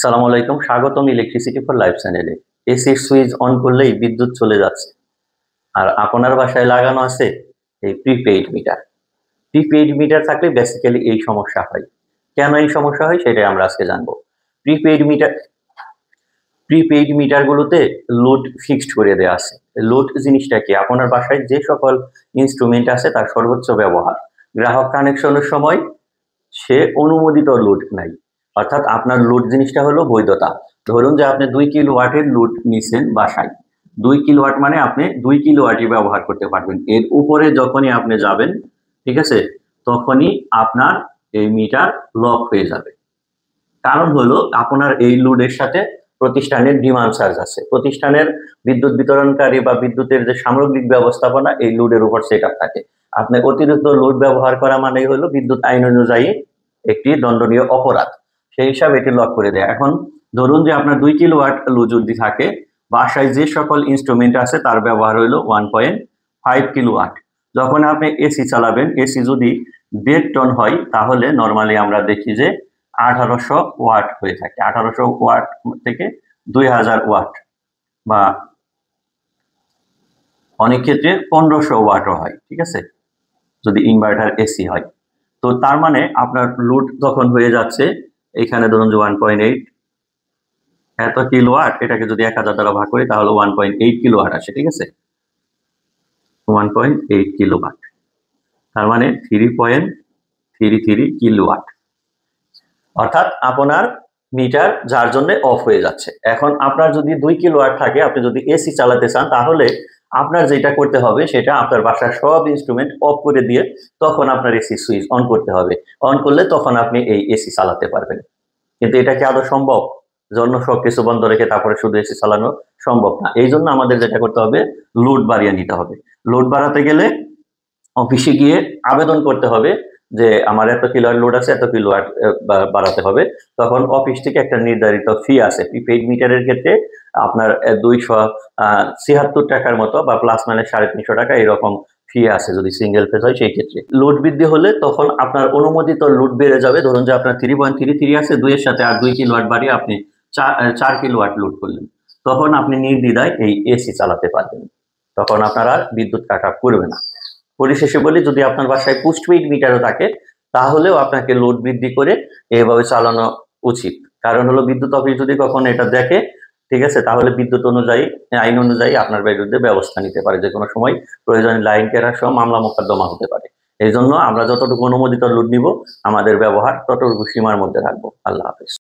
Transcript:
সালাম আলাইকুম, স্বাগতম ইলেকট্রিসিটি ফর লাইফ চ্যানেলে। এসির সুইচ অন করলেই বিদ্যুৎ চলে যাচ্ছে, আর আপনার বাসায় লাগানো আছে এই প্রিপেইড মিটার। প্রিপেইড মিটার থাকলে বেসিক্যালি এই সমস্যা হয়। কেন এই সমস্যা হয় সেটাই আমরা আজকে জানবো। প্রিপেইড মিটার প্রিপেইড মিটারগুলোতে লোড ফিক্সড করে দেওয়া আছে। লোড জিনিসটা কি? আপনার বাসায় যে সকল ইনস্ট্রুমেন্ট আছে তার সর্বোচ্চ ব্যবহার। গ্রাহক কানেকশনের সময় সে অনুমোদিত লোড নাই, অর্থাৎ আপনার লোড জিনিসটা হলো বৈধতা। ধরুন যে আপনি 2 কিলোওয়াটের লোড নিছেন বাসায়। 2 কিলোওয়াট মানে আপনি 2 কিলোওয়াটই ব্যবহার করতে পারবেন। এর উপরে যখনই আপনি যাবেন, ঠিক আছে, তখনই আপনার এই মিটার লক হয়ে যাবে। কারণ হলো আপনার এই লোডের সাথে প্রতিষ্ঠানের ডিমান্ড চার্জ আছে। প্রতিষ্ঠানের বিদ্যুৎ বিতরণকারী বা বিদ্যুতের যে সামগ্রিক ব্যবস্থাপনা এই লোডের উপর সেট আপ থাকে। আপনি অতিরিক্ত লোড ব্যবহার করা মানেই হলো বিদ্যুৎ আইন অনুযায়ী একটি দণ্ডনীয় অপরাধ। সেই হিসাবে এটি লক করে দেয়। এখন ধরুন যে আপনার 2 কিলোওয়াট লোড যদি থাকে, বাসায় যে সকল ইনস্ট্রুমেন্ট আছে তার ব্যবহার হলো 1.5 কিলোওয়াট। যখন আপনি এসি চালাবেন, এসি যদি 1.5 টন হয় তাহলে নরমালি আমরা দেখি যে 1800 ওয়াট হয়ে থাকে। 1800 ওয়াট থেকে 2000 ওয়াট বা অনেক ক্ষেত্রে 1500 ওয়াটও হয়, ঠিক আছে, যদি ইনভার্টার এসি হয়। তো তার মানে আপনার লোড তখন হয়ে যাচ্ছে, এখানে ধরুন যে 1.8 এত কিলোওয়াট, এটাকে যদি 1000 দ্বারা ভাগ করি তাহলে 1.8 কিলোওয়াট আসে, ঠিক আছে, 1.8 কিলোওয়াট, তার মানে 3.33 কিলোওয়াট। অর্থাৎ আপনার মিটার যার জন্য অফ হয়ে যাচ্ছে। এখন আপনার যদি 2 কিলোওয়াট থাকে, আপনি যদি এসি চালাতে চান, তাহলে আপনার যেটা করতে হবে সেটা আপনার বাসার সব ইনস্ট্রুমেন্ট অফ করে দিয়ে তখন আপনার এসি সুইচ অন করতে হবে। অন করলে তখন আপনি এই এসি চালাতে পারবেন। কিন্তু এটা কি আদৌ সম্ভব? জন্য সবকিছু বন্ধ রেখে তারপরে শুধু এসি চালানো সম্ভব না। এই জন্য আমাদের যেটা করতে হবে, লোড বাড়িয়ে নিতে হবে। লোড বাড়াতে গেলে অফিসে গিয়ে আবেদন করতে হবে যে আমার এত কিলোওয়াট লোড আছে, এত কিলোওয়াট বাড়াতে হবে। তখন অফিস থেকে একটা নির্ধারিত ফি আছে। প্রিপেইড মিটারের ক্ষেত্রে আপনার 276 টাকার মতো বা প্লাস মাইনাস 350 টাকা এরকম ফি আছে যদি সিঙ্গেল ফেজ হয়। সেই ক্ষেত্রে লোড বৃদ্ধি হলে তখন আপনার অনুমোদিত লোড বেড়ে যাবে। ধরুন যে আপনার 3.33 আছে, 2 এর সাথে আর 2 কিলোওয়াট বাড়িয়ে আপনি 4 কিলোওয়াট লোড করলেন, তখন আপনি নির্দ্বিধায় এই এসি চালাতে পারবেন। তখন আপনার আর বিদ্যুৎ কাট অফ করবে না। পরিশেষে বলি, যদি আপনার বাসায় পোস্টপেইড মিটারও থাকে তাহলেও আপনাকে লোড বৃদ্ধি করে এভাবে চালানো উচিত। কারণ হলো বিদ্যুৎ অফিস যদি কখনো এটা দেখে, ঠিক আছে, তাহলে বিদ্যুৎ অনুযায়ী, আইন অনুযায়ী আপনার বিরুদ্ধে ব্যবস্থা নিতে পারে। যে কোনো সময় প্রয়োজনে লাইন কেরার সহ মামলা মোকদ্দমা হতে পারে। এই জন্য আমরা যতটুকু অনুমোদিত লোড নিব, আমাদের ব্যবহার ততটুকু সীমার মধ্যে রাখবো। আল্লাহ হাফেজ।